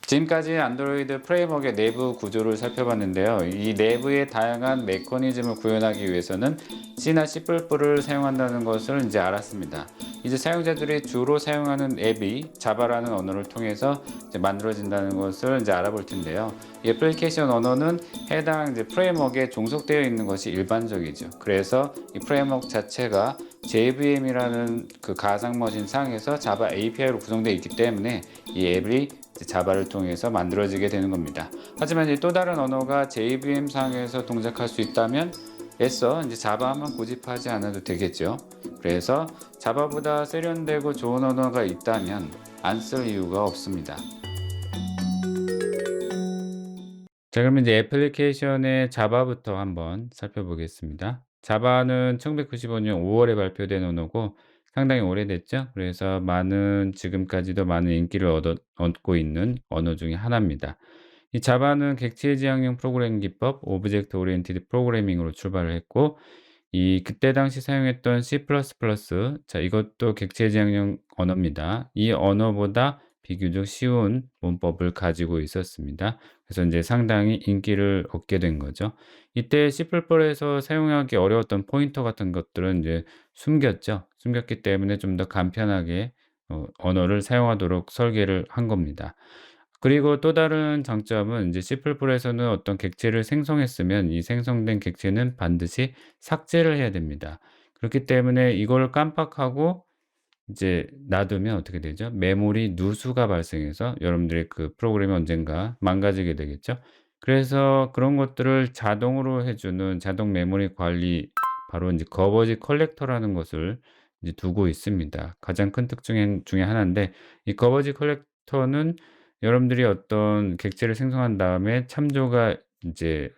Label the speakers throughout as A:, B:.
A: 지금까지 안드로이드 프레임워크의 내부 구조를 살펴봤는데요. 이 내부의 다양한 메커니즘을 구현하기 위해서는 C나 C++를 사용한다는 것을 이제 알았습니다. 이제 사용자들이 주로 사용하는 앱이 자바라는 언어를 통해서 이제 만들어진다는 것을 이제 알아볼 텐데요. 이 애플리케이션 언어는 해당 이제 프레임워크에 종속되어 있는 것이 일반적이죠. 그래서 이 프레임워크 자체가 JVM이라는 그 가상머신 상에서 자바 API로 구성되어 있기 때문에 이 앱이 자바를 통해서 만들어지게 되는 겁니다. 하지만 또 다른 언어가 JVM 상에서 동작할 수 있다면 애써 이제 자바만 고집하지 않아도 되겠죠. 그래서 자바보다 세련되고 좋은 언어가 있다면 안 쓸 이유가 없습니다. 자, 그러면 이제 애플리케이션의 자바부터 한번 살펴보겠습니다. 자바는 1995년 5월에 발표된 언어고 상당히 오래됐죠. 그래서 지금까지도 많은 인기를 얻고 있는 언어 중에 하나입니다. 이 자바는 객체 지향형 프로그래밍 기법, 오브젝트 오리엔티드 프로그래밍으로 출발을 했고, 그때 당시 사용했던 C++, 자, 이것도 객체 지향형 언어입니다. 이 언어보다 비교적 쉬운 문법을 가지고 있었습니다. 그래서 이제 상당히 인기를 얻게 된 거죠. 이때 C++에서 사용하기 어려웠던 포인터 같은 것들은 이제 숨겼죠. 숨겼기 때문에 좀 더 간편하게 언어를 사용하도록 설계를 한 겁니다. 그리고 또 다른 장점은 이제 C++에서는 어떤 객체를 생성했으면 이 생성된 객체는 반드시 삭제를 해야 됩니다. 그렇기 때문에 이걸 깜빡하고 이제 놔두면 어떻게 되죠? 메모리 누수가 발생해서 여러분들의 그 프로그램이 언젠가 망가지게 되겠죠. 그래서 그런 것들을 자동으로 해 주는 자동 메모리 관리, 바로 인제 거버지 컬렉터라는 것을 이제 두고 있습니다. 가장 큰 특징 중에 하나인데, 이 거버지 컬렉터는 여러분들이 어떤 객체를 생성한 다음에 참조가 인제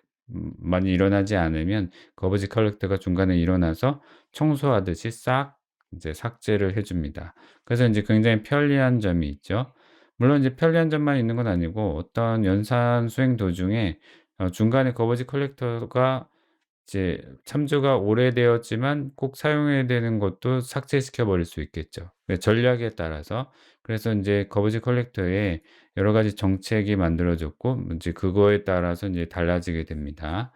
A: 많이 일어나지 않으면 거버지 컬렉터가 중간에 일어나서 청소하듯이 싹 이제 삭제를 해 줍니다. 그래서 인제 굉장히 편리한 점이 있죠. 물론 이제 편리한 점만 있는 건 아니고, 어떤 연산 수행 도중에 중간에 거버지 컬렉터가 이제 참조가 오래되었지만 꼭 사용해야 되는 것도 삭제시켜 버릴 수 있겠죠, 그 전략에 따라서. 그래서 인제 거버지 컬렉터에 여러 가지 정책이 만들어졌고, 인제 그거에 따라서 인제 달라지게 됩니다.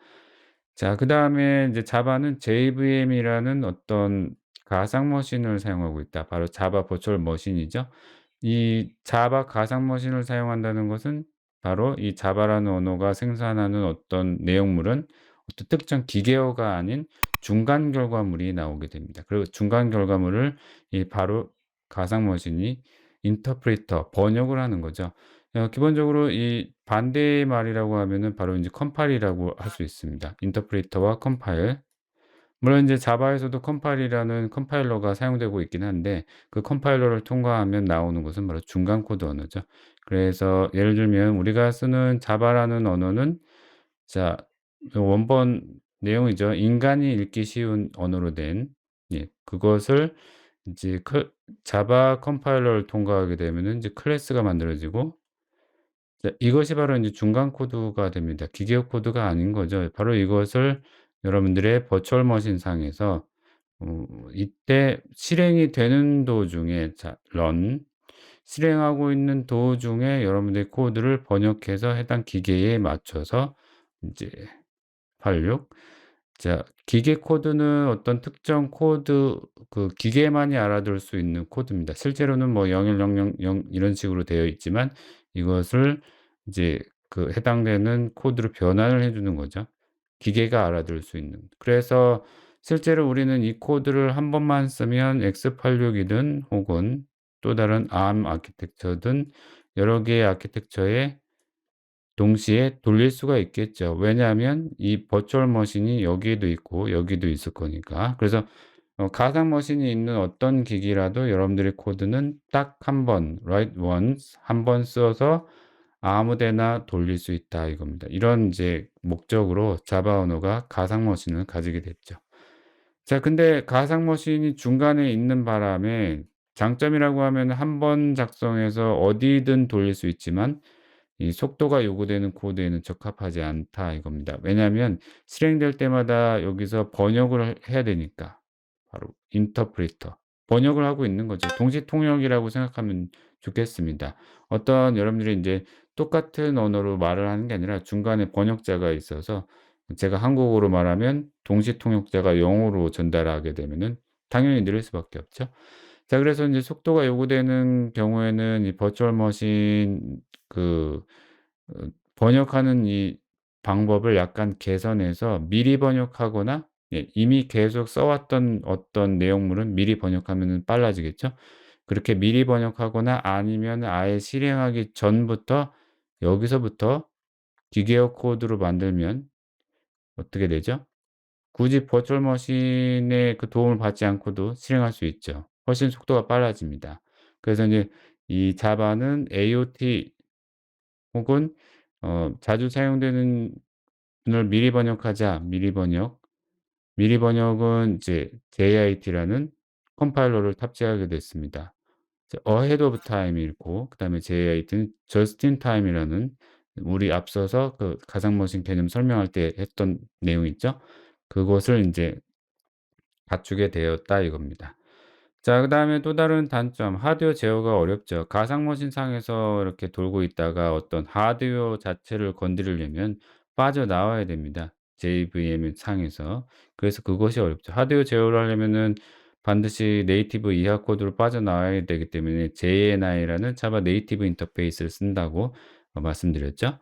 A: 자, 그다음에 이제 자바는 JVM이라는 어떤 가상 머신을 사용하고 있다. 바로 자바 버추얼 머신이죠. 이 자바 가상 머신을 사용한다는 것은 바로 이 자바라는 언어가 생산하는 어떤 내용물은 어떤 특정 기계어가 아닌 중간 결과물이 나오게 됩니다. 그리고 중간 결과물을 이 바로 가상 머신이 인터프리터, 번역을 하는 거죠. 기본적으로 이 반대의 말이라고 하면은 바로 인제 컴파일이라고 할 수 있습니다. 인터프리터와 컴파일. 물론 인제 자바에서도 컴파일이라는 컴파일러가 사용되고 있긴 한데, 그 컴파일러를 통과하면 나오는 것은 바로 중간 코드 언어죠. 그래서 예를 들면 우리가 쓰는 자바라는 언어는, 자, 그 원본 내용이죠. 인간이 읽기 쉬운 언어로 된, 그것을 이제 자바 컴파일러를 통과하게 되면은 이제 클래스가 만들어지고, 자, 이것이 바로 인제 중간 코드가 됩니다. 기계어 코드가 아닌 거죠. 바로 이것을 여러분들의 버추얼 머신 상에서 이때 실행이 되는 도중에, 자, 실행하고 있는 도중에 여러분들의 코드를 번역해서 해당 기계에 맞춰서 인제 86, 자, 기계 코드는 어떤 특정 코드, 그 기계만이 알아들을 수 있는 코드입니다. 실제로는 뭐 01000 이런 식으로 되어 있지만, 이것을 이제 그 해당되는 코드로 변환을 해 주는 거죠, 기계가 알아들을 수 있는. 그래서 실제로 우리는 이 코드를 한 번만 쓰면 x86이든 혹은 또 다른 ARM 아키텍처든 여러 개의 아키텍처에 동시에 돌릴 수가 있겠죠. 왜냐하면 이 버추얼 머신이 여기에도 있고 여기도 있을 거니까. 그래서 가상 머신이 있는 어떤 기기라도 여러분들의 코드는 딱 한 번, write once, 한 번 써서 아무 데나 돌릴 수 있다 이겁니다. 이런 이제 목적으로 자바 언어가 가상 머신을 가지게 됐죠. 자, 근데 가상 머신이 중간에 있는 바람에 장점이라고 하면 한 번 작성해서 어디든 돌릴 수 있지만 이 속도가 요구되는 코드에는 적합하지 않다 이겁니다. 왜냐하면 실행될 때마다 여기서 번역을 해야 되니까. 바로 인터프리터. 번역을 하고 있는 거죠. 동시 통역이라고 생각하면 좋겠습니다. 어떤 여러분들이 인제 똑같은 언어로 말을 하는 게 아니라 중간에 번역자가 있어서 제가 한국어로 말하면 동시 통역자가 영어로 전달하게 되면은 당연히 느릴 수밖에 없죠. 자, 그래서 인제 속도가 요구되는 경우에는 이 버추얼 머신 그 번역하는 이 방법을 약간 개선해서 미리 번역하거나, 예, 이미 계속 써 왔던 어떤 내용물은 미리 번역하면은 빨라지겠죠. 그렇게 미리 번역하거나 아니면 아예 실행하기 전부터 여기서부터 기계어 코드로 만들면 어떻게 되죠? 굳이 버추얼 머신의 그 도움을 받지 않고도 실행할 수 있죠. 훨씬 속도가 빨라집니다. 그래서 인제 이 자바는 AOT 혹은 자주 사용되는 을 미리 번역하자, 미리 번역. 미리 번역은 이제 JIT라는 컴파일러를 탑재하게 됐습니다. 이제 ahead of time이 있고, 그다음에 JIT는 just in time이라는, 우리 앞서서 그 가상머신 개념 설명할 때 했던 내용 있죠? 그것을 인제 갖추게 되었다 이겁니다. 자, 그다음에 또 다른 단점, 하드웨어 제어가 어렵죠. 가상머신 상에서 이렇게 돌고 있다가 어떤 하드웨어 자체를 건드리려면 빠져나와야 됩니다, JVM 상에서. 그래서 그것이 어렵죠. 하드웨어 제어를 하려면은 반드시 네이티브 이하 코드로 빠져나와야 되기 때문에 JNI라는 자바 네이티브 인터페이스를 쓴다고 말씀드렸죠.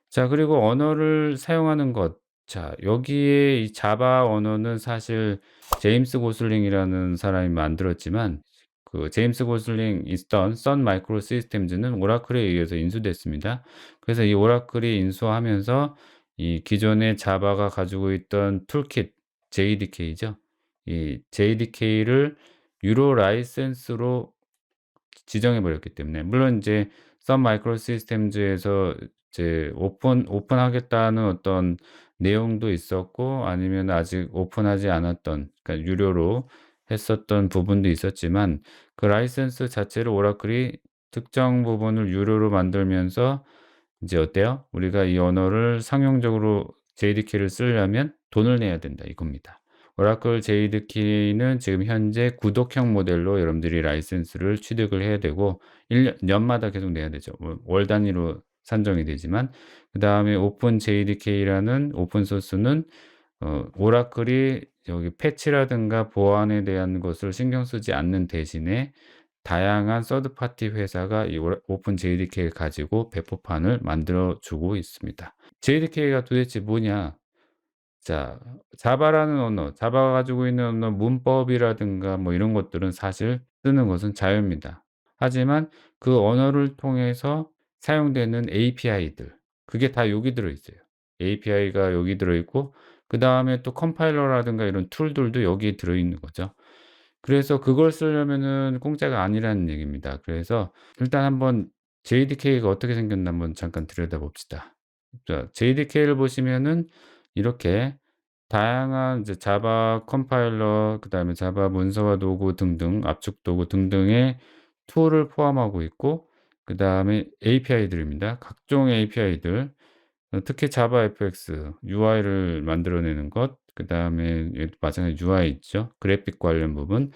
A: 자, 그리고 언어를 사용하는 것. 자, 여기에 이 자바 언어는 사실 제임스 고슬링이라는 사람이 만들었지만, 그 제임스 고슬링이 쓰던 선 마이크로 시스템즈는 오라클에 의해서 인수됐습니다. 그래서 이 오라클이 인수하면서 이 기존의 자바가 가지고 있던 툴킷 JDK죠. 이 JDK를 유로 라이센스로 지정해 버렸기 때문에, 물론 인제 선 마이크로 시스템즈에서 이제 오픈하겠다는 어떤 내용도 있었고, 아니면 아직 오픈하지 않았던, 그러니까 유료로 했었던 부분도 있었지만, 그 라이센스 자체를 오라클이 특정 부분을 유료로 만들면서 이제 어때요? "우리가 이 언어를 상용적으로 JDK를 쓰려면 돈을 내야 된다." 이겁니다. 오라클 JDK는 지금 현재 구독형 모델로 여러분들이 라이센스를 취득을 해야 되고, 1 년마다 계속 내야 되죠. 월 단위로 산정이 되지만, 그다음에 오픈 JDK라는 오픈 소스는 오라클이 여기 패치라든가 보안에 대한 것을 신경 쓰지 않는 대신에 다양한 서드 파티 회사가 이 오픈 JDK를 가지고 배포판을 만들어 주고 있습니다. JDK가 도대체 뭐냐? 자, 자바라는 언어, 자바가 가지고 있는 언어 문법이라든가 뭐 이런 것들은 사실 쓰는 것은 자유입니다. 하지만 그 언어를 통해서 사용되는 API들, 그게 다 여기 들어 있어요. API가 여기 들어 있고, 그다음에 또 컴파일러라든가 이런 툴들도 여기에 들어 있는 거죠. 그래서 그걸 쓰려면은 공짜가 아니라는 얘기입니다. 그래서 일단 한번 JDK가 어떻게 생겼나 한번 잠깐 들여다봅시다. 자, JDK를 보시면은 이렇게 다양한 이제 자바 컴파일러, 그다음에 자바 문서화 도구 등등, 압축 도구 등등의 툴을 포함하고 있고, 그다음에 API들입니다. 각종 API들, 특히 자바 FX UI를 만들어내는 것, 그다음에 얘도 마찬가지 UI 있죠. 그래픽 관련 부분.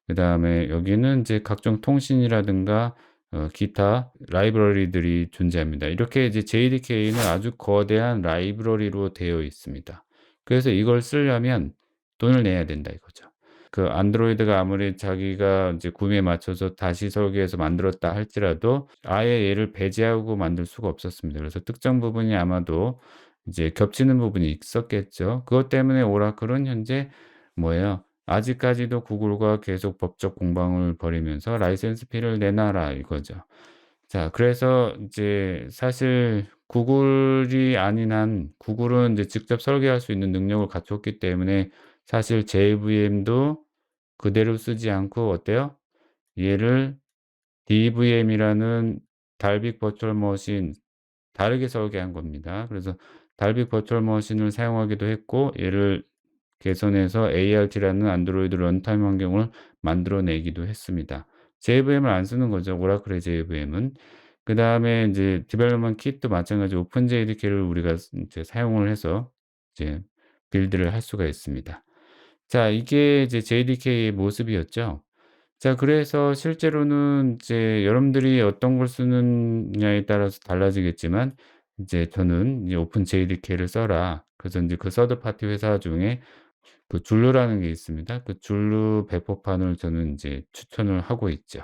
A: 그다음에 여기는 이제 각종 통신이라든가 기타 라이브러리들이 존재합니다. 이렇게 이제 JDK는 아주 거대한 라이브러리로 되어 있습니다. 그래서 이걸 쓰려면 돈을 내야 된다 이거죠. 그 안드로이드가 아무리 자기가 이제 구매에 맞춰서 다시 설계해서 만들었다 할지라도 아예 얘를 배제하고 만들 수가 없었습니다. 그래서 특정 부분이 아마도 이제 겹치는 부분이 있었겠죠. 그것 때문에 오라클은 현재 뭐예요? 아직까지도 구글과 계속 법적 공방을 벌이면서 "라이센스 피를 내놔라." 이거죠. 자, 그래서 이제 사실 구글이 아닌 한, 구글은 이제 직접 설계할 수 있는 능력을 갖췄기 때문에 사실 JVM도 그대로 쓰지 않고 어때요? 얘를 DVM이라는 달빅 버추얼 머신, 다르게 설계한 겁니다. 그래서 달빅 버추얼 머신을 사용하기도 했고, 얘를 개선해서 ART라는 안드로이드 런타임 환경을 만들어 내기도 했습니다. JVM을 안 쓰는 거죠, 오라클의 JVM은. 그다음에 인제 디벨롭먼트 킷도 마찬가지로 오픈 JDK를 우리가 인제 사용을 해서 이제 빌드를 할 수가 있습니다. 자, 이게 이제 JDK의 모습이었죠. 자 그래서 실제로는 이제 여러분들이 어떤 걸 쓰느냐에 따라서 달라지겠지만 이제 저는 이제 오픈 JDK를 써라. 그래서 인제 그 서드 파티 회사 중에 그 줄루라는 게 있습니다. 그 줄루 배포판을 저는 인제 추천을 하고 있죠.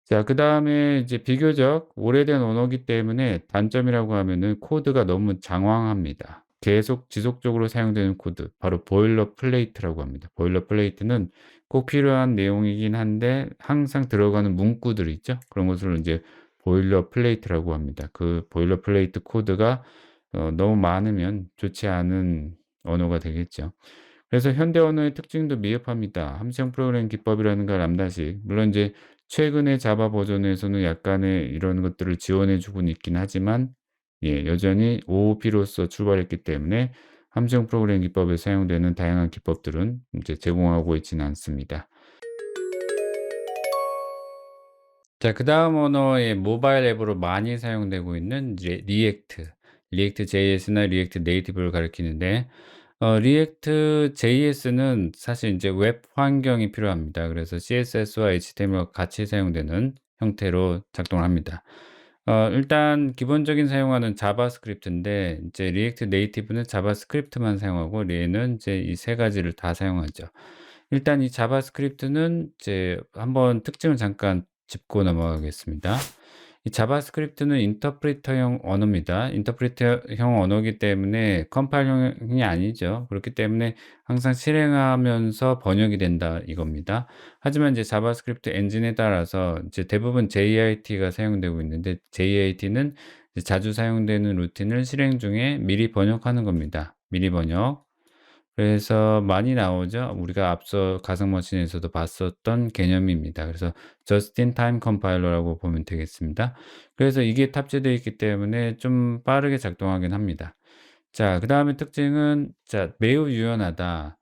A: 자 그다음에 이제 비교적 오래된 언어기 때문에 단점이라고 하면은 코드가 너무 장황합니다. 계속 지속적으로 사용되는 코드 바로 보일러 플레이트라고 합니다. 보일러 플레이트는 꼭 필요한 내용이긴 한데 항상 들어가는 문구들 있죠. 그런 것을 인제 보일러 플레이트라고 합니다. 그 보일러 플레이트 코드가 너무 많으면 좋지 않은 언어가 되겠죠. 그래서 현대 언어의 특징도 미흡합니다. 함정 프로그래밍 기법이라든가 람다식 물론 이제 최근의 자바 버전에서는 약간의 이런 것들을 지원해 주고는 있긴 하지만 예 여전히 OOP로서 출발했기 때문에 함정 프로그래밍 기법에 사용되는 다양한 기법들은 이제 제공하고 있지는 않습니다. 자 그다음 언어의 모바일 앱으로 많이 사용되고 있는 이제 리액트 JS나 리액트 네이티브를 가리키는데 리액트 JS는 사실 인제 웹 환경이 필요합니다. 그래서 CSS와 HTML과 같이 사용되는 형태로 작동을 합니다. 일단 기본적인 사용하는 자바스크립트인데 이제 리액트 네이티브는 자바스크립트만 사용하고 얘는 인제 이 세 가지를 다 사용하죠. 일단 이 자바스크립트는 이제 한번 특징을 잠깐 짚고 넘어가겠습니다. 이 자바스크립트는 인터프리터형 언어입니다. 인터프리터형 언어이기 때문에 컴파일형이 아니죠. 그렇기 때문에 항상 실행하면서 번역이 된다 이겁니다. 하지만 이제 자바스크립트 엔진에 따라서 이제 대부분 JIT가 사용되고 있는데 JIT는 자주 사용되는 루틴을 실행 중에 미리 번역하는 겁니다. 미리 번역. 그래서 많이 나오죠. 우리가 앞서 가상 머신에서도 봤었던 개념입니다. 그래서 Just in time compiler라고 보면 되겠습니다. 그래서 이게 탑재되어 있기 때문에 좀 빠르게 작동하긴 합니다. 자 그다음에 특징은 자 매우 유연하다.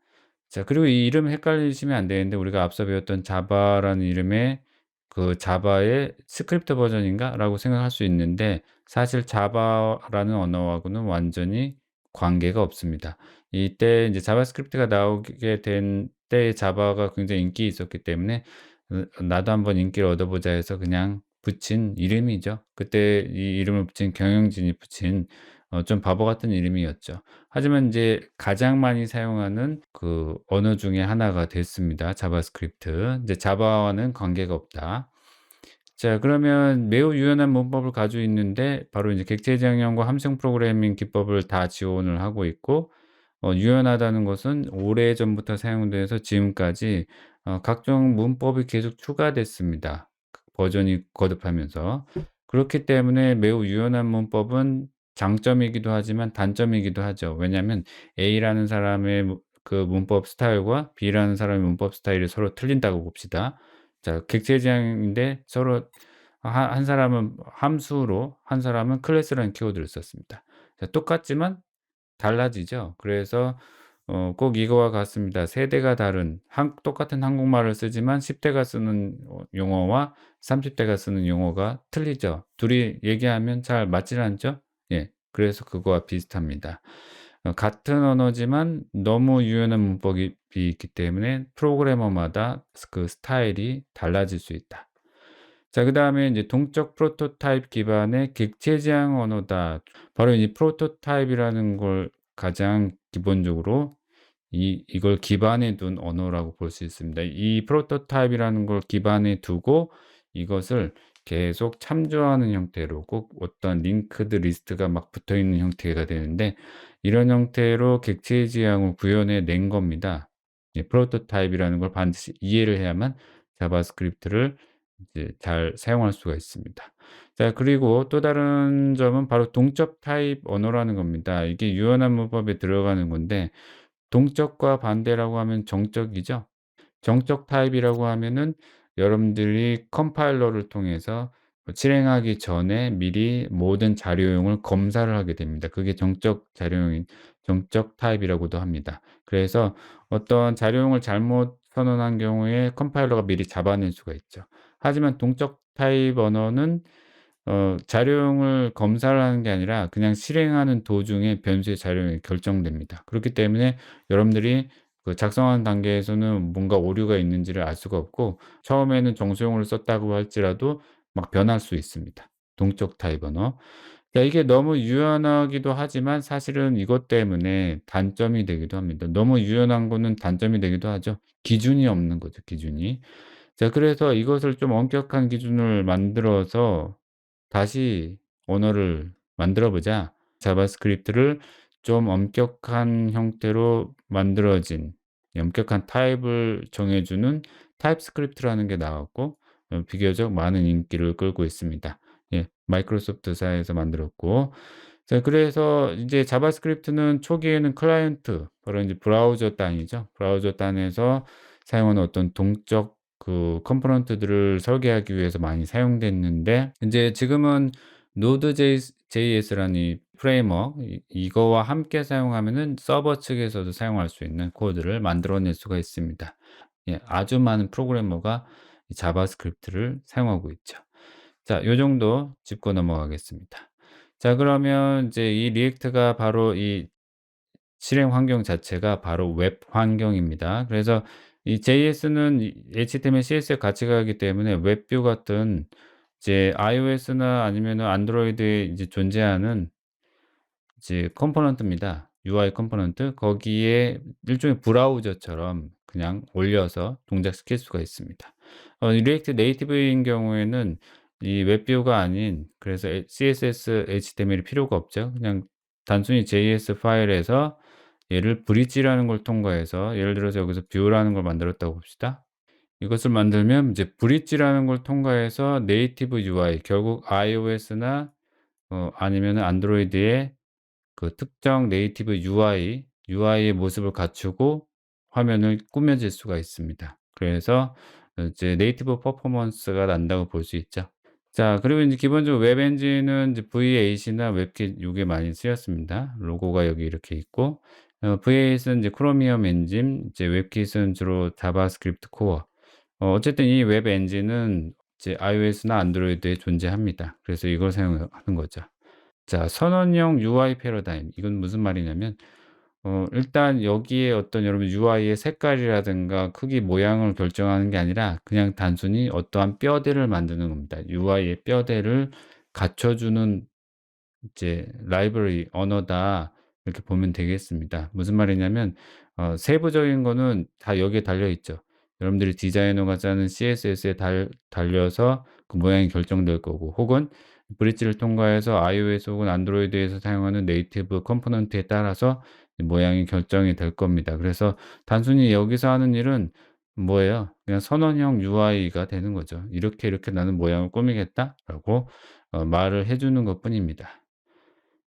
A: 자 그리고 이 이름 헷갈리시면 안 되는데 우리가 앞서 배웠던 자바라는 이름의 그 '자바의 스크립트 버전인가?'라고 생각할 수 있는데 사실 자바라는 언어하고는 완전히 관계가 없습니다. 이때 인제 자바스크립트가 나오게 된 때에 자바가 굉장히 인기 있었기 때문에 '나도 한번 인기를 얻어보자.' 해서 그냥 붙인 이름이죠. 그때 이 이름을 붙인 경영진이 붙인 좀 바보 같은 이름이었죠. 하지만 인제 가장 많이 사용하는 그 언어 중에 하나가 됐습니다, 자바스크립트. 이제 자바와는 관계가 없다. 자 그러면 매우 유연한 문법을 가지고 있는데 바로 이제 객체 지향형과 함정 프로그래밍 기법을 다 지원을 하고 있고 유연하다는 것은 오래전부터 사용돼서 지금까지 각종 문법이 계속 추가됐습니다, 버전이 거듭하면서. 그렇기 때문에 매우 유연한 문법은 장점이기도 하지만 단점이기도 하죠. 왜냐하면 A라는 사람의 그 문법 스타일과 B라는 사람의 문법 스타일이 서로 틀린다고 봅시다. 자 객체 지향인데 서로 한 사람은 함수로 한 사람은 클래스라는 키워드를 썼습니다. 자 똑같지만 달라지죠. 그래서 꼭 이거와 같습니다. 세대가 다른 똑같은 한국말을 쓰지만 10 대가 쓰는 용어와 30 대가 쓰는 용어가 틀리죠. 둘이 얘기하면 잘 맞질 않죠? 예. 그래서 그거와 비슷합니다. 같은 언어지만 너무 유연한 문법이 있기 때문에 프로그래머마다 그 스타일이 달라질 수 있다. 자 그다음에 인제 동적 프로토타입 기반의 객체 지향 언어다. 바로 이 프로토타입이라는 걸 가장 기본적으로 이걸 기반에 둔 언어라고 볼 수 있습니다. 이 프로토타입이라는 걸 기반에 두고 이것을 계속 참조하는 형태로 꼭 어떤 링크드 리스트가 막 붙어 있는 형태가 되는데 이런 형태로 객체 지향을 구현해 낸 겁니다. 이 프로토타입이라는 걸 반드시 이해를 해야만 자바스크립트를 이제 잘 사용할 수가 있습니다. 자 그리고 또 다른 점은 바로 동적 타입 언어라는 겁니다. 이게 유연한 문법에 들어가는 건데 동적과 반대라고 하면 정적이죠. 정적 타입이라고 하면은 여러분들이 컴파일러를 통해서 실행하기 전에 미리 모든 자료용을 검사를 하게 됩니다. 그게 정적 자료용인 정적 타입이라고도 합니다. 그래서 어떤 자료용을 잘못 선언한 경우에 컴파일러가 미리 잡아낼 수가 있죠. 하지만 동적 타입 언어는 자료용을 검사를 하는 게 아니라 그냥 실행하는 도중에 변수의 자료용이 결정됩니다. 그렇기 때문에 여러분들이 그 작성하는 단계에서는 뭔가 오류가 있는지를 알 수가 없고, 처음에는 정수용어를 썼다고 할지라도 막 변할 수 있습니다, 동적 타입 언어. 그러니까 이게 너무 유연하기도 하지만 사실은 이것 때문에 단점이 되기도 합니다. 너무 유연한 거는 단점이 되기도 하죠. 기준이 없는 거죠, 기준이. 자, 그래서 이것을 좀 엄격한 기준을 만들어서 다시 언어를 만들어 보자. 자바스크립트를 좀 엄격한 형태로 만들어진, 엄격한 타입을 정해 주는 타입스크립트라는 게 나왔고, 비교적 많은 인기를 끌고 있습니다. 예. 마이크로소프트사에서 만들었고. 자, 그래서 인제 자바스크립트는 초기에는 클라이언트, 바로 인제 브라우저 단이죠. 브라우저 단에서 사용하는 어떤 동적 그 컴포넌트들을 설계하기 위해서 많이 사용됐는데, 인제 지금은 Node.js라는 이 프레임워크, 이거와 함께 사용하면은 서버 측에서도 사용할 수 있는 코드를 만들어낼 수가 있습니다. 예. 아주 많은 프로그래머가 이 자바스크립트를 사용하고 있죠. 자, 요 정도 짚고 넘어가겠습니다. 자, 그러면 이제 이 리액트가 바로 이 실행 환경 자체가 바로 웹 환경입니다. 그래서 이 JS는 이 HTML, CSS에 같이 가기 때문에 웹뷰 같은 이제 iOS나 아니면은 안드로이드에 이제 존재하는 이제 컴포넌트입니다. UI 컴포넌트. 거기에 일종의 브라우저처럼 그냥 올려서 동작시킬 수가 있습니다. 이 리액트 네이티브인 경우에는 이 웹뷰가 아닌, 그래서 CSS, HTML이 필요가 없죠. 그냥 단순히 JS 파일에서 얘를 브릿지라는 걸 통과해서, 예를 들어서 여기서 뷰라는 걸 만들었다고 봅시다. 이것을 만들면 이제 브릿지라는 걸 통과해서 네이티브 UI, 결국 iOS나 아니면은 안드로이드의 그 특정 네이티브 UI의 모습을 갖추고 화면을 꾸며질 수가 있습니다. 그래서 이제 네이티브 퍼포먼스가 난다고 볼 수 있죠. 자, 그리고 인제 기본적으로 웹 엔진은 이제 V8이나 웹킷, 요게 많이 쓰였습니다. 로고가 여기 이렇게 있고, V8은 이제 크로미엄 엔진, 이제 웹킷은 주로 자바스크립트 코어. 어쨌든 이 웹 엔진은 이제 iOS나 안드로이드에 존재합니다. 그래서 이걸 사용하는 거죠. 자, 선언형 UI 패러다임. 이건 무슨 말이냐면, 일단 여기에 어떤 여러분 UI의 색깔이라든가 크기, 모양을 결정하는 게 아니라 그냥 단순히 어떠한 뼈대를 만드는 겁니다. UI의 뼈대를 갖춰주는 이제 라이브러리 언어다, 이렇게 보면 되겠습니다. 무슨 말이냐면, 세부적인 거는 다 여기에 달려 있죠. 여러분들이 디자이너가 짜는 CSS에 달려서 그 모양이 결정될 거고, 혹은 브릿지를 통과해서 iOS 혹은 안드로이드에서 사용하는 네이티브 컴포넌트에 따라서 모양이 결정이 될 겁니다. 그래서 단순히 여기서 하는 일은 뭐예요? 그냥 선언형 UI가 되는 거죠. "이렇게 이렇게 나는 모양을 꾸미겠다."라고 말을 해 주는 것뿐입니다.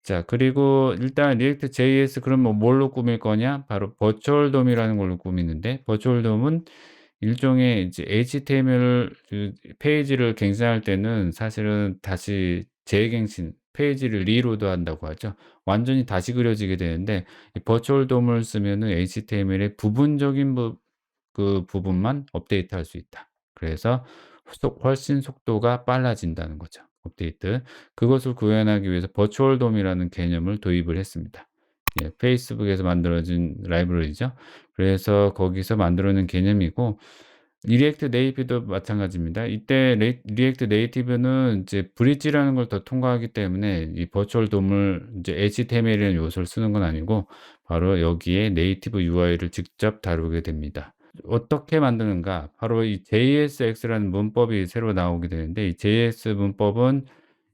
A: 자, 그리고 일단 리액트 JS, 그럼 뭐 뭘로 꾸밀 거냐? 바로 버추얼 돔이라는 걸로 꾸미는데, 버추얼 돔은 일종의 이제 HTML 그 페이지를 갱신할 때는 사실은 다시 재갱신, 페이지를 리로드 한다고 하죠. 완전히 다시 그려지게 되는데, 이 버추얼 돔을 쓰면은 HTML의 부분적인 그 부분만 업데이트할 수 있다. 그래서 훨씬 속도가 빨라진다는 거죠, 업데이트. 그것을 구현하기 위해서 버추얼 돔이라는 개념을 도입을 했습니다. 예, 페이스북에서 만들어진 라이브러리죠. 그래서 거기서 만들어낸 개념이고, 리액트 네이티브도 마찬가지입니다. 이때 리액트 네이티브는 이제 브릿지라는 걸 더 통과하기 때문에 이 버추얼 돔을 이제 HTML이라는 요소를 쓰는 건 아니고, 바로 여기에 네이티브 UI를 직접 다루게 됩니다. 어떻게 만드는가? 바로 이 JSX라는 문법이 새로 나오게 되는데, 이 JS 문법은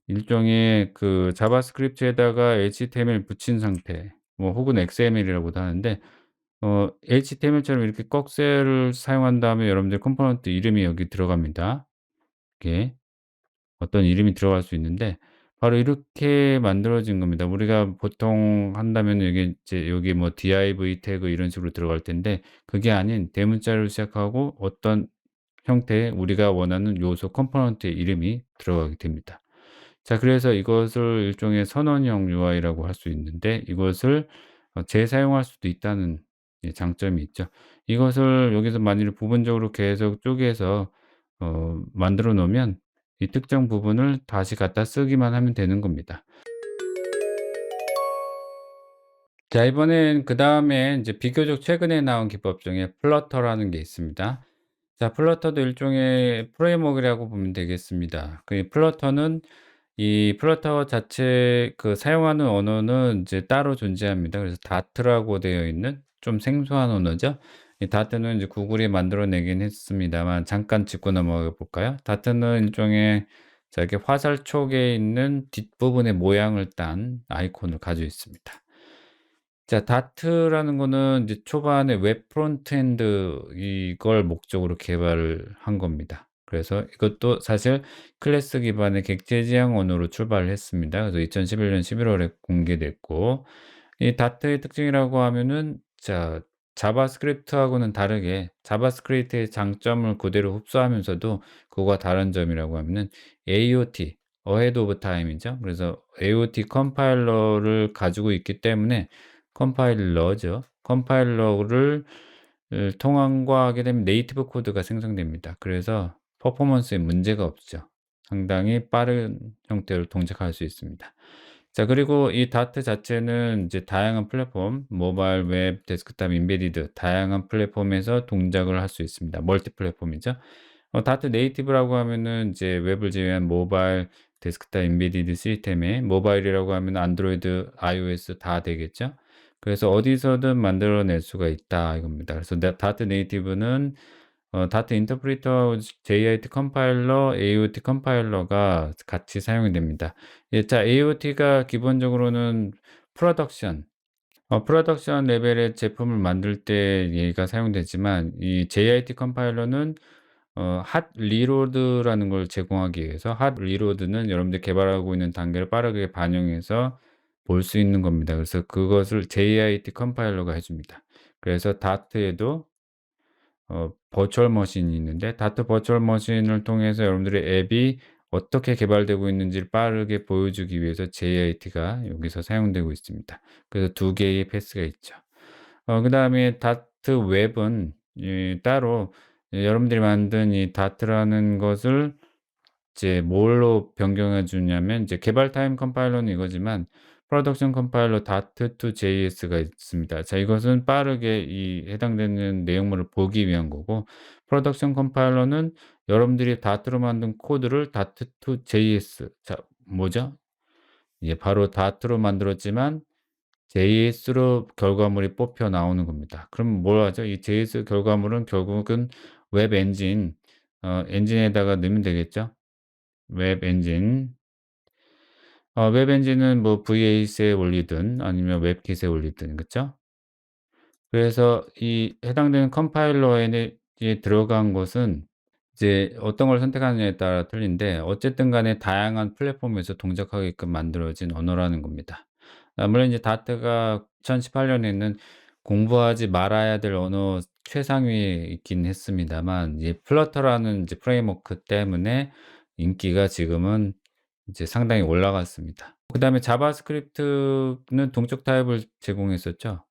A: 일종의 그 자바스크립트에다가 HTML 붙인 상태, 뭐 혹은 XML이라고도 하는데, HTML처럼 이렇게 꺽쇠를 사용한 다음에 여러분들 컴포넌트 이름이 여기 들어갑니다. 이렇게 어떤 이름이 들어갈 수 있는데, 바로 이렇게 만들어진 겁니다. 우리가 보통 한다면 이게 이제 여기 뭐 div 태그 이런 식으로 들어갈 텐데, 그게 아닌 대문자로 시작하고 어떤 형태의 우리가 원하는 요소 컴포넌트의 이름이 들어가게 됩니다. 자, 그래서 이것을 일종의 선언형 UI라고 할 수 있는데, 이것을 재사용할 수도 있다는, 예, 장점이 있죠. 이것을 여기서 만일에 부분적으로 계속 쪼개서 만들어 놓으면 이 특정 부분을 다시 갖다 쓰기만 하면 되는 겁니다. 자, 이번엔 그다음에 이제 비교적 최근에 나온 기법 중에 플러터라는 게 있습니다. 자, 플러터도 일종의 프레임워크라고 보면 되겠습니다. 그 플러터는 이 플러터 자체 그 사용하는 언어는 이제 따로 존재합니다. 그래서 다트라고 되어 있는 좀 생소한 언어죠. 이 다트는 이제 구글이 만들어내긴 했습니다만 잠깐 짚고 넘어가 볼까요? 다트는 일종의 자, 이렇게 화살촉에 있는 뒷부분의 모양을 딴 아이콘을 가지고 있습니다. 자, 다트라는 거는 이제 초반에 웹 프론트엔드 이걸 목적으로 개발을 한 겁니다. 그래서 이것도 사실 클래스 기반의 객체 지향 언어로 출발을 했습니다. 그래서 2011년 11 월에 공개됐고, 이 다트의 특징이라고 하면은 자, 자바스크립트하고는 다르게 자바스크립트의 장점을 그대로 흡수하면서도 그거와 다른 점이라고 하면은 AOT, Ahead of Time이죠. 그래서 AOT 컴파일러를 가지고 있기 때문에 컴파일러죠. 컴파일러를 통합하게 되면 네이티브 코드가 생성됩니다. 그래서 퍼포먼스에 문제가 없죠. 상당히 빠른 형태로 동작할 수 있습니다. 자, 그리고 이 다트 자체는 이제 다양한 플랫폼, 모바일, 웹, 데스크탑, 임베디드 다양한 플랫폼에서 동작을 할 수 있습니다. 멀티 플랫폼이죠. 다트 네이티브라고 하면은 이제 웹을 제외한 모바일, 데스크탑, 임베디드 시스템에 모바일이라고 하면 안드로이드, iOS 다 되겠죠. 그래서 어디서든 만들어낼 수가 있다 이겁니다. 그래서 다트 네이티브는 다트 인터프리터하고 JIT 컴파일러, AOT 컴파일러가 같이 사용이 됩니다. 예, 자, AOT가 기본적으로는 프로덕션 프로덕션 레벨의 제품을 만들 때 얘가 사용되지만 이 JIT 컴파일러는 핫 리로드라는 걸 제공하기 위해서 핫 리로드는 여러분들이 개발하고 있는 단계를 빠르게 반영해서 볼 수 있는 겁니다. 그래서 그것을 JIT 컴파일러가 해 줍니다. 그래서 다트에도 버추얼 머신이 있는데 다트 버추얼 머신을 통해서 여러분들의 앱이 어떻게 개발되고 있는지를 빠르게 보여주기 위해서 JIT가 여기서 사용되고 있습니다. 그래서 두 개의 패스가 있죠. 그다음에 다트 웹은 따로 여러분들이 만든 이 다트라는 것을 이제 뭘로 변경해 주냐면 이제 개발 타임 컴파일러는 이거지만 프로덕션 컴파일러 dot2 JS가 있습니다. 자, 이것은 빠르게 이 해당되는 내용물을 보기 위한 거고 프로덕션 컴파일러는 여러분들이 Dart로 만든 코드를 dot2 JS 자, 뭐죠? 이게 바로 Dart로 만들었지만 JS로 결과물이 뽑혀 나오는 겁니다. 그럼 뭘 하죠? 이 JS 결과물은 결국은 웹 엔진 엔진에다가 넣으면 되겠죠? 웹 엔진. 웹 엔진은 뭐 V8에 올리든 아니면 웹킷에 올리든 그쵸? 그래서 이 해당되는 컴파일러에 들어간 것은 이제 어떤 걸 선택하느냐에 따라 틀린데 어쨌든 간에 다양한 플랫폼에서 동작하게끔 만들어진 언어라는 겁니다. 물론 이제 다트가 2018 년에는 공부하지 말아야 될 언어 최상위에 있긴 했습니다만 이 플러터라는 이제 프레임워크 때문에 인기가 지금은 이제 상당히 올라갔습니다. 그다음에 자바스크립트는 동적 타입을 제공했었죠.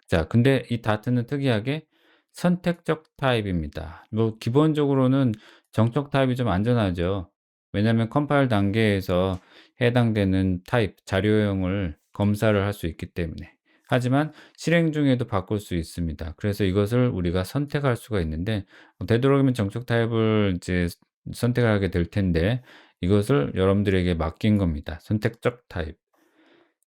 A: 자, 근데 이 다트는 특이하게 선택적 타입입니다. 뭐 기본적으로는 정적 타입이 좀 안전하죠. 왜냐하면 컴파일 단계에서 해당되는 타입, 자료형을 검사를 할 수 있기 때문에. 하지만 실행 중에도 바꿀 수 있습니다. 그래서 이것을 우리가 선택할 수가 있는데 되도록이면 정적 타입을 이제 선택을 하게 될 텐데 이것을 여러분들에게 맡긴 겁니다. 선택적 타입.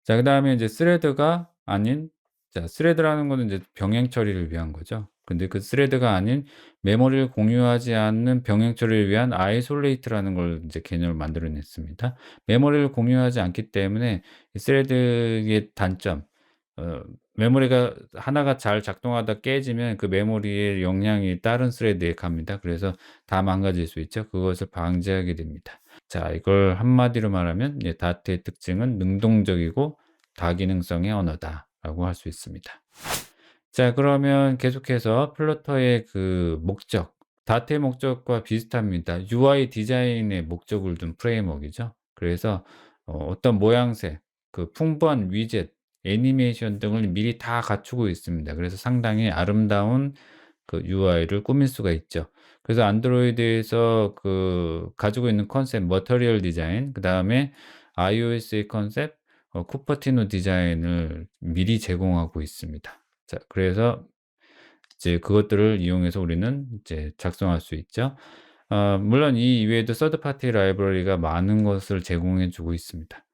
A: 자, 그다음에 이제 스레드가 아닌 자, 스레드라는 거는 이제 병행 처리를 위한 거죠. 근데 그 스레드가 아닌 메모리를 공유하지 않는 병행 처리를 위한 아이솔레이트라는 걸 이제 개념을 만들어 냈습니다. 메모리를 공유하지 않기 때문에 이 스레드의 단점 어 메모리가 하나가 잘 작동하다 깨지면 그 메모리의 영향이 다른 스레드에 갑니다. 그래서 다 망가질 수 있죠. 그것을 방지하게 됩니다. 자, 이걸 한마디로 말하면 다트의 특징은 능동적이고 다기능성의 언어다라고 할 수 있습니다. 자, 그러면 계속해서 플러터의 그 목적, 다트의 목적과 비슷합니다. UI 디자인의 목적을 둔 프레임워크이죠. 그래서 어떤 모양새, 그 풍부한 위젯, 애니메이션 등을 미리 다 갖추고 있습니다. 그래서 상당히 아름다운 그 UI를 꾸밀 수가 있죠. 그래서 안드로이드에서 그 가지고 있는 컨셉 머터리얼 디자인 그다음에 iOS의 컨셉 쿠퍼티노 디자인을 미리 제공하고 있습니다. 자, 그래서 이제 그것들을 이용해서 우리는 이제 작성할 수 있죠. 물론 이 이외에도 서드 파티 라이브러리가 많은 것을 제공해 주고 있습니다.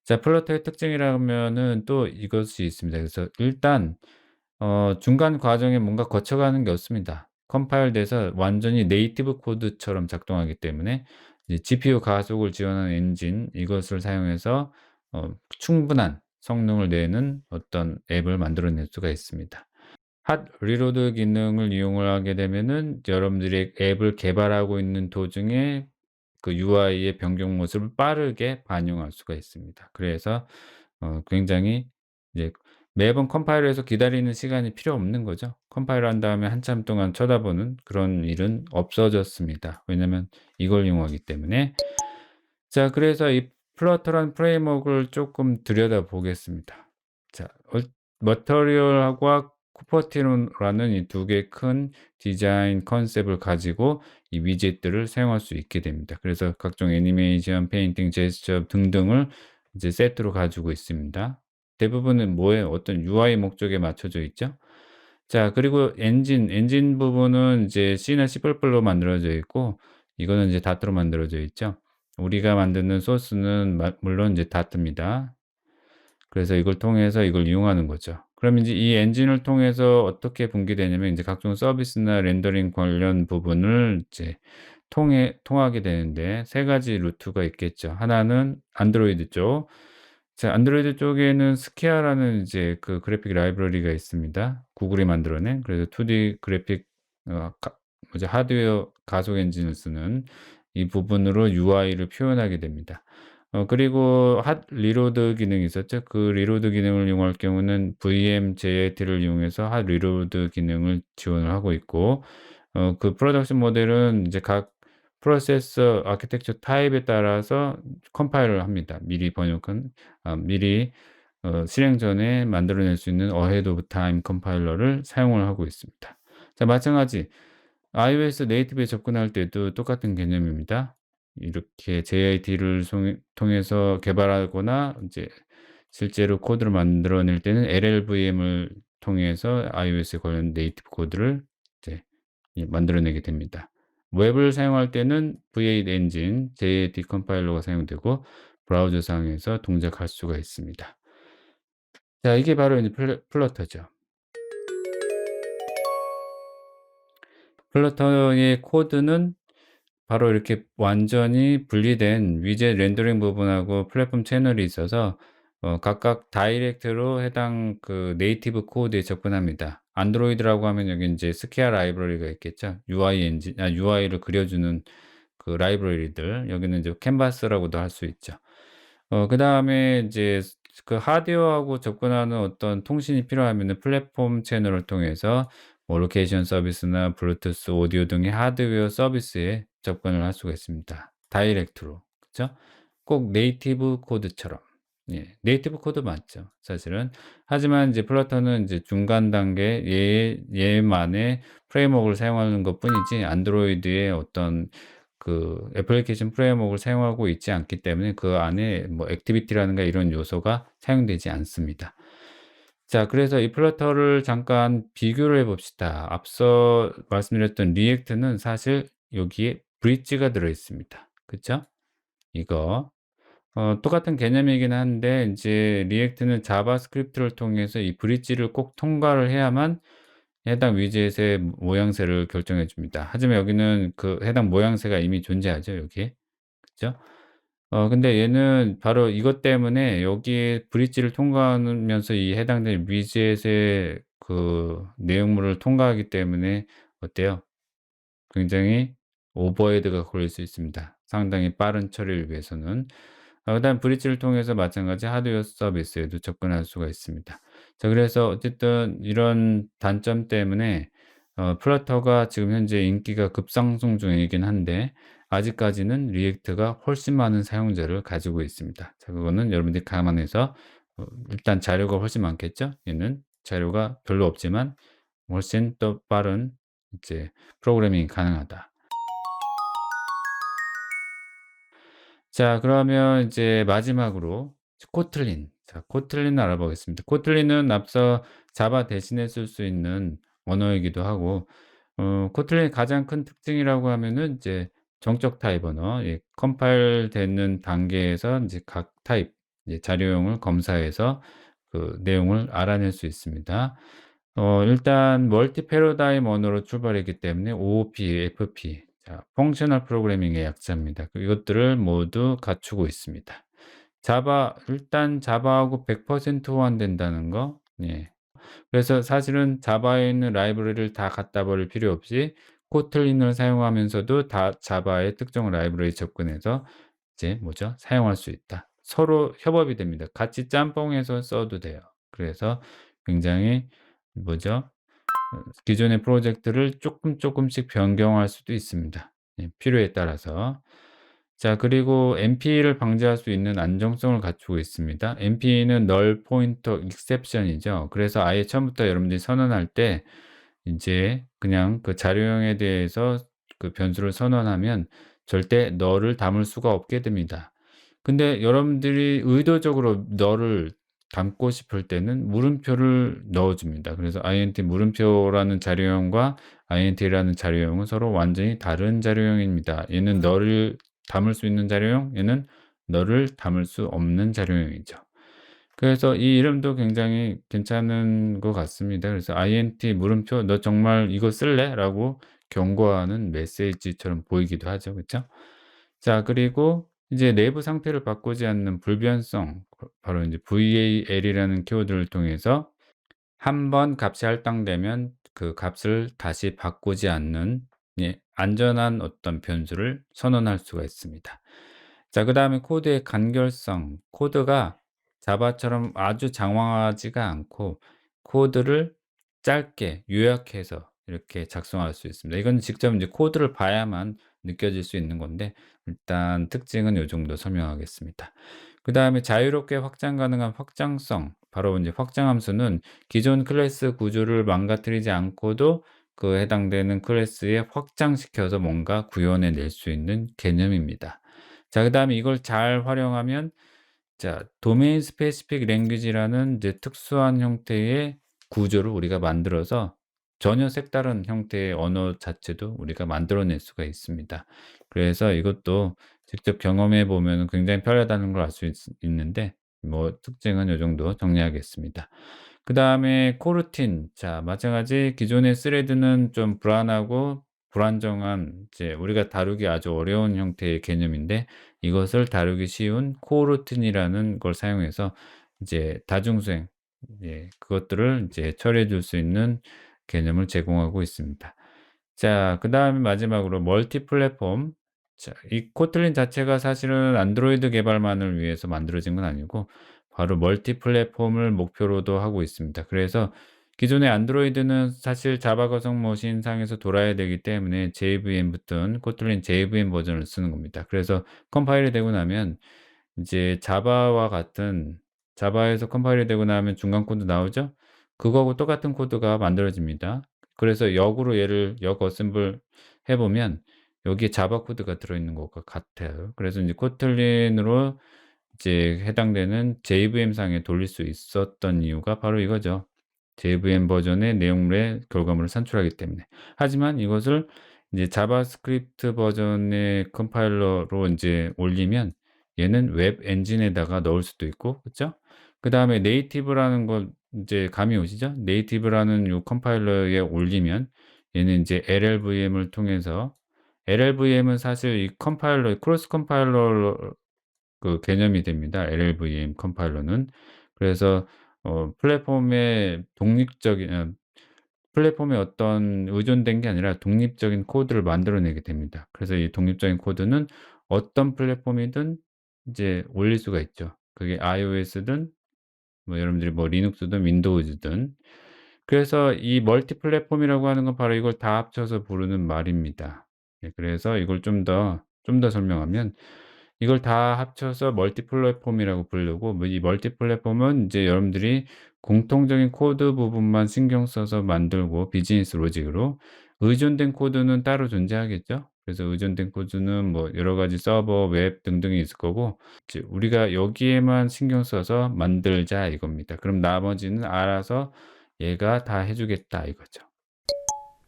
A: 자, 플러터의 특징이라면은 또 이것이 있습니다. 그래서 일단 중간 과정에 뭔가 거쳐가는 게 없습니다. 컴파일 돼서 완전히 네이티브 코드처럼 작동하기 때문에 이제 GPU 가속을 지원하는 엔진, 이것을 사용해서 충분한 성능을 내는 어떤 앱을 만들어낼 수가 있습니다. 핫 리로드 기능을 이용을 하게 되면은 여러분들이 앱을 개발하고 있는 도중에 그 UI의 변경 모습을 빠르게 반영할 수가 있습니다. 그래서 굉장히 이제 매번 컴파일해서 기다리는 시간이 필요 없는 거죠. 컴파일한 다음에 한참 동안 쳐다보는 그런 일은 없어졌습니다. 왜냐면 이걸 이용하기 때문에. 자, 그래서 이 플러터란 프레임워크를 조금 들여다보겠습니다. 자, 머터리얼과 쿠퍼티노라는 이 두 개의 큰 디자인 컨셉을 가지고 이 위젯들을 사용할 수 있게 됩니다. 그래서 각종 애니메이션, 페인팅, 제스처 등등을 이제 세트로 가지고 있습니다. 대부분은 뭐에 어떤 UI 목적에 맞춰져 있죠. 자, 그리고 엔진 부분은 이제 C나 C++로 만들어져 있고, 이거는 이제 다트로 만들어져 있죠. 우리가 만드는 소스는 물론 이제 다트입니다. 그래서 이걸 통해서 이걸 이용하는 거죠. 그럼 이제 이 엔진을 통해서 어떻게 분기되냐면 이제 각종 서비스나 렌더링 관련 부분을 이제 통하게 되는데 세 가지 루트가 있겠죠. 하나는 안드로이드 쪽. 자, 안드로이드 쪽에는 스키아라는 이제 그 그래픽 라이브러리가 있습니다. 구글이 만들어낸. 그래서 2D 그래픽 어 가 뭐지 하드웨어 가속 엔진을 쓰는 이 부분으로 UI를 표현하게 됩니다. 그리고 핫 리로드 기능이 있었죠. 그 리로드 기능을 이용할 경우는 VMJIT를 이용해서 핫 리로드 기능을 지원을 하고 있고, 그 프로덕션 모델은 이제 각 프로세서 아키텍처 타입에 따라서 컴파일을 합니다. 미리 실행 전에 만들어낼 수 있는 어헤드 오브 타임 컴파일러를 사용을 하고 있습니다. 자, 마찬가지 iOS 네이티브에 접근할 때도 똑같은 개념입니다. 이렇게 JIT를 통해서 개발하거나 이제 실제로 코드를 만들어낼 때는 LLVM을 통해서 iOS에 관련 네이티브 코드를 이제 만들어내게 됩니다. 웹을 사용할 때는 V8 엔진, JIT 컴파일러가 사용되고 브라우저상에서 동작할 수가 있습니다. 자, 이게 바로 이제 플러터죠. 플러터의 코드는 바로 이렇게 완전히 분리된 위젯 렌더링 부분하고 플랫폼 채널이 있어서 각각 다이렉트로 해당 그 네이티브 코드에 접근합니다. 안드로이드라고 하면 여기 인제 스키아 라이브러리가 있겠죠. UI를 그려주는 그 라이브러리들. 여기는 이제 캔버스라고도 할 수 있죠. 그다음에 인제 그 하드웨어하고 접근하는 어떤 통신이 필요하면은 플랫폼 채널을 통해서 뭐 로케이션 서비스나 블루투스 오디오 등의 하드웨어 서비스에 접근을 할 수가 있습니다. 다이렉트로. 그죠? 꼭 네이티브 코드처럼. 예. 네이티브 코드 맞죠, 사실은. 하지만 이제 플러터는 이제 중간 단계 얘만의 프레임워크를 사용하는 것뿐이지 안드로이드의 어떤 그 애플리케이션 프레임워크를 사용하고 있지 않기 때문에 그 안에 뭐 액티비티라든가 이런 요소가 사용되지 않습니다. 자, 그래서 이 플러터를 잠깐 비교를 해 봅시다. 앞서 말씀드렸던 리액트는 사실 여기에 브릿지가 들어 있습니다. 그쵸? 이거 똑같은 개념이긴 한데 인제 리액트는 자바스크립트를 통해서 이 브릿지를 꼭 통과를 해야만 해당 위젯의 모양새를 결정해 줍니다. 하지만 여기는 그 해당 모양새가 이미 존재하죠, 여기에. 그죠? 근데 얘는 바로 이것 때문에 여기에 브릿지를 통과하면서 이 해당되는 위젯의 그 내용물을 통과하기 때문에 어때요? 굉장히 오버헤드가 걸릴 수 있습니다, 상당히 빠른 처리를 위해서는. 그다음 브릿지를 통해서 마찬가지 하드웨어 서비스에도 접근할 수가 있습니다. 자, 그래서 어쨌든 이런 단점 때문에 플러터가 지금 현재 인기가 급상승 중이긴 한데 아직까지는 리액트가 훨씬 많은 사용자를 가지고 있습니다. 자, 그거는 여러분들이 감안해서 일단 자료가 훨씬 많겠죠? 얘는 자료가 별로 없지만 훨씬 더 빠른 이제 프로그래밍이 가능하다. 자, 그러면 이제 마지막으로 코틀린. 자, 코틀린 알아보겠습니다. 코틀린은 앞서 자바 대신에 쓸 수 있는 언어이기도 하고, 코틀린의 가장 큰 특징이라고 하면은 이제 정적 타입 언어, 컴파일 되는 단계에서 이제 각 타입 이제 자료형을 검사해서 그 내용을 알아낼 수 있습니다. 일단 멀티 패러다임 언어로 출발했기 때문에 OOP, FP, 자, 펑셔널 프로그래밍의 약자입니다. 이것들을 모두 갖추고 있습니다. 자바, 일단 자바하고 100% 호환된다는 거. 예. 그래서 사실은 자바에 있는 라이브러리를 다 갖다 버릴 필요 없이 코틀린을 사용하면서도 다 자바의 특정 라이브러리 접근해서 이제 뭐죠? 사용할 수 있다. 서로 협업이 됩니다. 같이 짬뽕해서 써도 돼요. 그래서 굉장히 뭐죠? 기존의 프로젝트를 쪼끔씩 변경할 수도 있습니다, 필요에 따라서. 자, 그리고 NP를 방지할 수 있는 안정성을 갖추고 있습니다. NP는 널 포인터 익셉션이죠. 그래서 아예 처음부터 여러분들이 선언할 때 인제 그냥 그 자료형에 대해서 그 변수를 선언하면 절대 널을 담을 수가 없게 됩니다. 근데 여러분들이 의도적으로 널을 담고 싶을 때는 물음표를 넣어 줍니다. 그래서 int 물음표라는 자료형과 int라는 자료형은 서로 완전히 다른 자료형입니다. 얘는 널을 담을 수 있는 자료형, 얘는 널을 담을 수 없는 자료형이죠. 그래서 이 이름도 굉장히 괜찮은 것 같습니다. 그래서 int 물음표 "너 정말 이거 쓸래?" 라고 경고하는 메시지처럼 보이기도 하죠. 그쵸? 자, 그리고 이제 내부 상태를 바꾸지 않는 불변성, 바로 인제 val이라는 키워드를 통해서 한 번 값이 할당되면 그 값을 다시 바꾸지 않는, 안전한 어떤 변수를 선언할 수가 있습니다. 자, 그다음에 코드의 간결성. 코드가 자바처럼 아주 장황하지가 않고 코드를 짧게 요약해서 이렇게 작성할 수 있습니다. 이건 직접 이제 코드를 봐야만 느껴질 수 있는 건데 일단 특징은 요 정도 설명하겠습니다. 그다음에 자유롭게 확장 가능한 확장성. 바로 이제 확장 함수는 기존 클래스 구조를 망가뜨리지 않고도 그 해당되는 클래스에 확장시켜서 뭔가 구현해 낼 수 있는 개념입니다. 자, 그다음에 이걸 잘 활용하면, 자, 도메인 스페시픽 랭귀지라는 이제 특수한 형태의 구조를 우리가 만들어서 전혀 색다른 형태의 언어 자체도 우리가 만들어낼 수가 있습니다. 그래서 이것도 직접 경험해 보면 굉장히 편하다는 걸 알 수 있는데, 뭐 특징은 요 정도 정리하겠습니다. 그다음에 코르틴. 자, 마찬가지 기존의 스레드는 좀 불안하고 불안정한, 이제 우리가 다루기 아주 어려운 형태의 개념인데 이것을 다루기 쉬운 코르틴이라는 걸 사용해서 이제 다중수행, 그것들을 이제 처리해 줄 수 있는 개념을 제공하고 있습니다. 자, 그다음에 마지막으로 멀티 플랫폼. 자, 이 코틀린 자체가 사실은 안드로이드 개발만을 위해서 만들어진 건 아니고 바로 멀티 플랫폼을 목표로도 하고 있습니다. 그래서 기존의 안드로이드는 사실 자바 거성 머신상에서 돌아야 되기 때문에 JVM 붙은 코틀린 JVM 버전을 쓰는 겁니다. 그래서 컴파일이 되고 나면 이제 자바와 같은, 자바에서 컴파일이 되고 나면 중간 코드 나오죠? 그거하고 똑같은 코드가 만들어집니다. 그래서 역으로 얘를 역 어셈블 해 보면 여기에 자바 코드가 들어있는 것과 같아요. 그래서 인제 코틀린으로 이제 해당되는 JVM 상에 돌릴 수 있었던 이유가 바로 이거죠. JVM 버전의 내용물의 결과물을 산출하기 때문에. 하지만 이것을 이제 자바스크립트 버전의 컴파일러로 인제 올리면 얘는 웹 엔진에다가 넣을 수도 있고, 그죠? 그다음에 네이티브라는 걸 인제 감이 오시죠? 네이티브라는 요 컴파일러에 올리면 얘는 인제 LLVM을 통해서, LLVM은 사실 이 컴파일러 크로스 컴파일러 그 개념이 됩니다, LLVM 컴파일러는. 그래서 플랫폼의 독립적인, 플랫폼에 어떤 의존된 게 아니라 독립적인 코드를 만들어내게 됩니다. 그래서 이 독립적인 코드는 어떤 플랫폼이든 이제 올릴 수가 있죠. 그게 iOS든 뭐 여러분들이 뭐 리눅스든 윈도우즈든. 그래서 이 멀티 플랫폼이라고 하는 건 바로 이걸 다 합쳐서 부르는 말입니다. 그래서 이걸 좀 더 설명하면 이걸 다 합쳐서 멀티 플랫폼이라고 부르고, 뭐 이 멀티 플랫폼은 이제 여러분들이 공통적인 코드 부분만 신경 써서 만들고 비즈니스 로직으로 의존된 코드는 따로 존재하겠죠. 그래서 의존된 코드는 뭐 여러 가지 서버, 웹 등등이 있을 거고 이제 우리가 여기에만 신경 써서 만들자 이겁니다. 그럼 나머지는 알아서 얘가 다 해 주겠다 이거죠.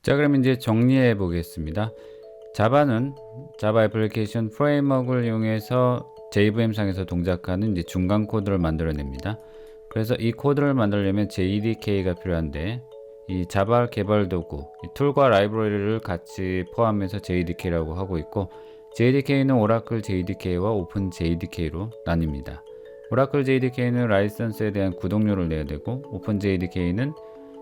A: 자, 그럼 이제 정리해 보겠습니다. 자바는 자바 애플리케이션 프레임워크를 이용해서 JVM상에서 동작하는 이제 중간 코드를 만들어냅니다. 그래서 이 코드를 만들려면 JDK가 필요한데 이 자바 개발 도구, 이 툴과 라이브러리를 같이 포함해서 JDK라고 하고 있고 JDK는 오라클 JDK와 오픈 JDK로 나뉩니다. 오라클 JDK는 라이선스에 대한 구독료를 내야 되고 오픈 JDK는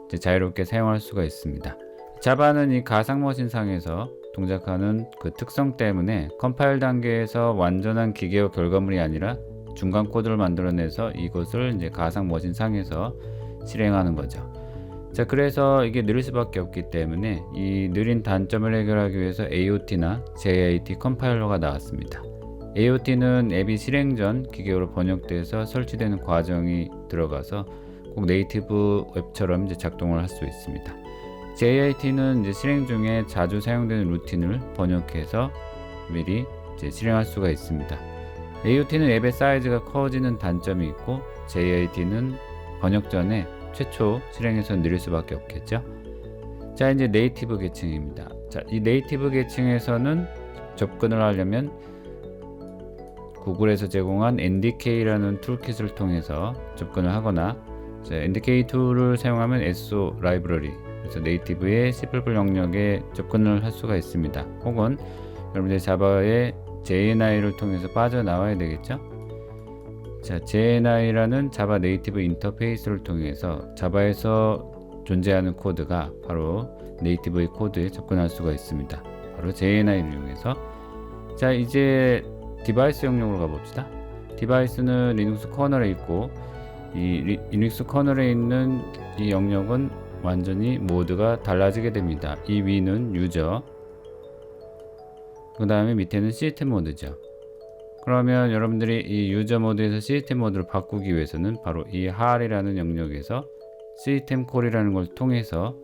A: 이제 자유롭게 사용할 수가 있습니다. 자바는 이 가상머신상에서 동작하는 그 특성 때문에 컴파일 단계에서 완전한 기계어 결과물이 아니라 중간 코드를 만들어내서 이것을 이제 가상머신상에서 실행하는 거죠. 자, 그래서 이게 느릴 수밖에 없기 때문에 이 느린 단점을 해결하기 위해서 AOT나 JIT 컴파일러가 나왔습니다. AOT는 앱이 실행 전 기계어로 번역돼서 설치되는 과정이 들어가서 꼭 네이티브 웹처럼 이제 작동을 할 수 있습니다. JIT는 이제 실행 중에 자주 사용되는 루틴을 번역해서 미리 이제 실행할 수가 있습니다. AOT는 앱의 사이즈가 커지는 단점이 있고 JIT는 번역 전에 최초 실행에서 느릴 수밖에 없겠죠. 자, 이제 네이티브 계층입니다. 자, 이 네이티브 계층에서는 접근을 하려면 구글에서 제공한 NDK라는 툴킷을 통해서 접근을 하거나 자, NDK 툴을 사용하면 SO 라이브러리 그래서 네이티브의 C++ 영역에 접근을 할 수가 있습니다. 혹은 여러분들 자바의 JNI를 통해서 빠져나와야 되겠죠. 자, JNI라는 자바 네이티브 인터페이스를 통해서 자바에서 존재하는 코드가 바로 네이티브의 코드에 접근할 수가 있습니다. 바로 JNI를 이용해서. 자, 이제 디바이스 영역으로 가봅시다. 디바이스는 리눅스 커널에 있고 이 리눅스 커널에 있는 이 영역은 완전히 모드가 달라지게 됩니다. 이 위는 유저, 그 다음에 밑에는 시스템 모드죠. 그러면 여러분들이 이 유저 모드에서 시스템 모드를 바꾸기 위해서는 바로 이 HAL이라는 영역에서 시스템 콜이라는 걸 통해서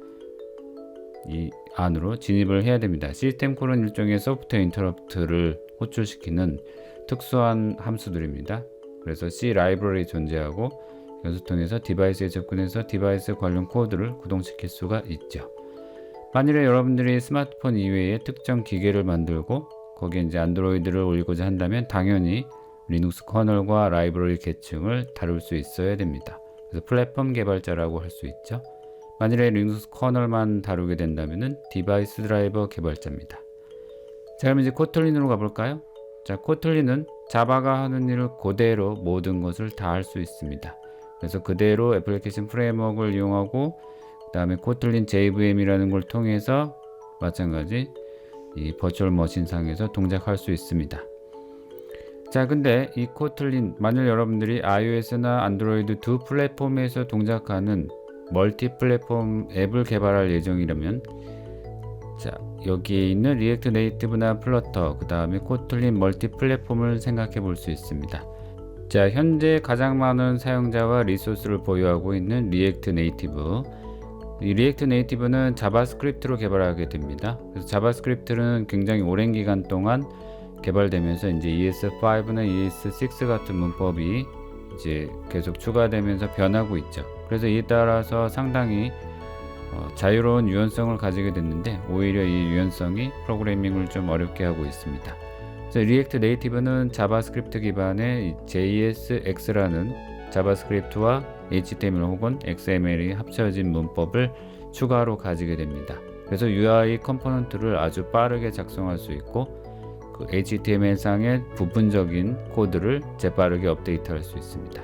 A: 이 안으로 진입을 해야 됩니다. 시스템 콜은 일종의 소프트웨어 인터럽트를 호출시키는 특수한 함수들입니다. 그래서 C 라이브러리 존재하고 이것을 통해서 디바이스에 접근해서 디바이스 관련 코드를 구동시킬 수가 있죠. 만일에 여러분들이 스마트폰 이외에 특정 기계를 만들고 거기에 이제 안드로이드를 올리고자 한다면 당연히 리눅스 커널과 라이브러리 계층을 다룰 수 있어야 됩니다. 그래서 플랫폼 개발자라고 할 수 있죠. 만일에 리눅스 커널만 다루게 된다면 디바이스 드라이버 개발자입니다. 자, 그럼 이제 코틀린으로 가볼까요? 자, 코틀린은 자바가 하는 일을 그대로 모든 것을 다 할 수 있습니다. 그래서 그대로 애플리케이션 프레임워크를 이용하고 그 다음에 코틀린 JVM이라는 걸 통해서 마찬가지 이 버추얼 머신 상에서 동작할 수 있습니다. 자, 근데 이 코틀린 만일 여러분들이 iOS나 안드로이드 두 플랫폼에서 동작하는 멀티 플랫폼 앱을 개발할 예정이라면 자, 여기에 있는 리액트 네이티브나 플러터 그 다음에 코틀린 멀티 플랫폼을 생각해 볼 수 있습니다. 자, 현재 가장 많은 사용자와 리소스를 보유하고 있는 리액트 네이티브. 이 리액트 네이티브는 자바스크립트로 개발하게 됩니다. 그래서 자바스크립트는 굉장히 오랜 기간 동안 개발되면서 이제 ES5나 ES6 같은 문법이 이제 계속 추가되면서 변하고 있죠. 그래서 이에 따라서 상당히 자유로운 유연성을 가지게 됐는데 오히려 이 유연성이 프로그래밍을 좀 어렵게 하고 있습니다. 리액트 네이티브는 자바스크립트 기반의 JSX라는 자바스크립트와 HTML 혹은 XML이 합쳐진 문법을 추가로 가지게 됩니다. 그래서 UI 컴포넌트를 아주 빠르게 작성할 수 있고 그 HTML상의 부분적인 코드를 재빠르게 업데이트할 수 있습니다.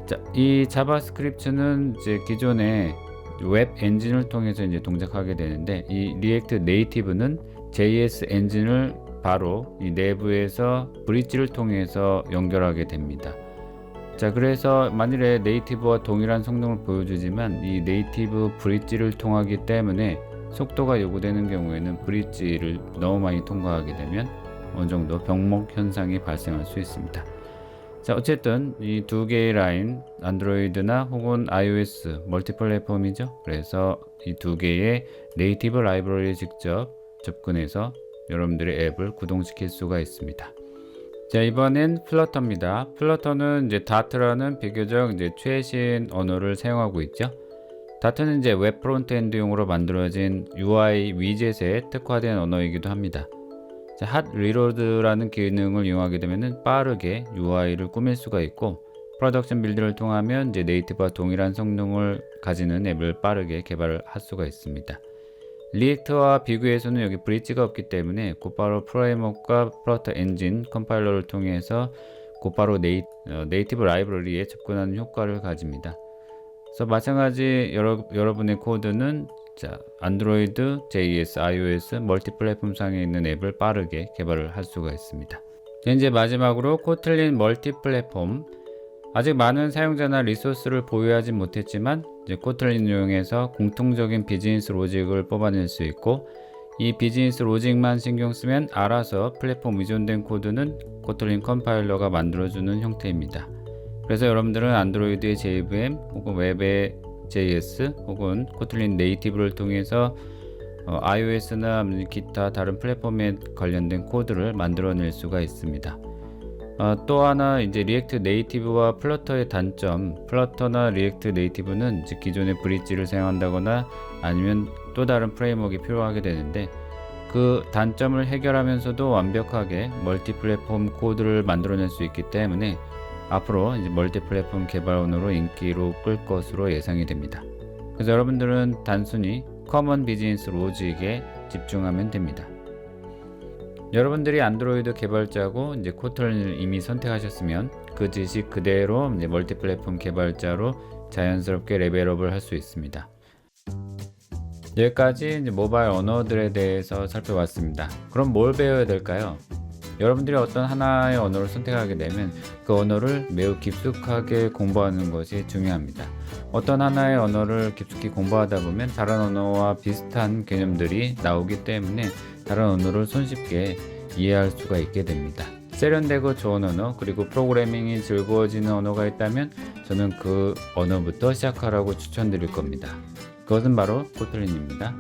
A: 자, 이 자바스크립트는 이제 기존의 웹 엔진을 통해서 이제 동작하게 되는데 이 리액트 네이티브는 JS 엔진을 바로 이 내부에서 브릿지를 통해서 연결하게 됩니다. 자, 그래서 만일에 네이티브와 동일한 성능을 보여주지만 이 네이티브 브릿지를 통하기 때문에 속도가 요구되는 경우에는 브릿지를 너무 많이 통과하게 되면 어느 정도 병목 현상이 발생할 수 있습니다. 자, 어쨌든 이 두 개의 라인 안드로이드나 혹은 iOS 멀티플랫폼이죠. 그래서 이 두 개의 네이티브 라이브러리에 직접 접근해서 여러분들의 앱을 구동시킬 수가 있습니다. 자, 이번엔 플러터입니다. 플러터는 이제 다트라는 비교적 이제 최신 언어를 사용하고 있죠. 다트는 이제 웹 프론트엔드용으로 만들어진 UI 위젯에 특화된 언어이기도 합니다. 자, 핫 리로드라는 기능을 이용하게 되면 빠르게 UI를 꾸밀 수가 있고, 프로덕션 빌드를 통하면 이제 네이티브와 동일한 성능을 가지는 앱을 빠르게 개발할 수가 있습니다. 리액트와 비교해서는 여기 브릿지가 없기 때문에 곧바로 프레임워크와 플러터 엔진 컴파일러를 통해서 곧바로 네이티브 라이브러리에 접근하는 효과를 가집니다. 그래서 마찬가지 여러분의 코드는 자, 안드로이드, JS, iOS 멀티 플랫폼상에 있는 앱을 빠르게 개발을 할 수가 있습니다. 이제 마지막으로 코틀린 멀티 플랫폼. 아직 많은 사용자나 리소스를 보유하지 못했지만 이제 코틀린을 이용해서 공통적인 비즈니스 로직을 뽑아낼 수 있고, 이 비즈니스 로직만 신경 쓰면 알아서 플랫폼 의존된 코드는 코틀린 컴파일러가 만들어주는 형태입니다. 그래서 여러분들은 안드로이드의 JVM 혹은 웹의 JS 혹은 코틀린 네이티브를 통해서 iOS나 기타 다른 플랫폼에 관련된 코드를 만들어낼 수가 있습니다. 또 하나 이제 리액트 네이티브와 플러터의 단점, 플러터나 리액트 네이티브는 이제 기존의 브릿지를 사용한다거나 아니면 또 다른 프레임워크가 필요하게 되는데, 그 단점을 해결하면서도 완벽하게 멀티 플랫폼 코드를 만들어낼 수 있기 때문에 앞으로 이제 멀티 플랫폼 개발 언어로 인기로 끌 것으로 예상이 됩니다. 그래서 여러분들은 단순히 커먼 비즈니스 로직에 집중하면 됩니다. 여러분들이 안드로이드 개발자고 이제 코틀린을 이미 선택하셨으면 그 지식 그대로 이제 멀티 플랫폼 개발자로 자연스럽게 레벨업을 할 수 있습니다. 여기까지 이제 모바일 언어들에 대해서 살펴봤습니다. 그럼 뭘 배워야 될까요? 여러분들이 어떤 하나의 언어를 선택하게 되면 그 언어를 매우 깊숙하게 공부하는 것이 중요합니다. 어떤 하나의 언어를 깊숙이 공부하다 보면 다른 언어와 비슷한 개념들이 나오기 때문에 다른 언어를 손쉽게 이해할 수가 있게 됩니다. 세련되고 좋은 언어, 그리고 프로그래밍이 즐거워지는 언어가 있다면 저는 그 언어부터 시작하라고 추천드릴 겁니다. 그것은 바로 코틀린입니다.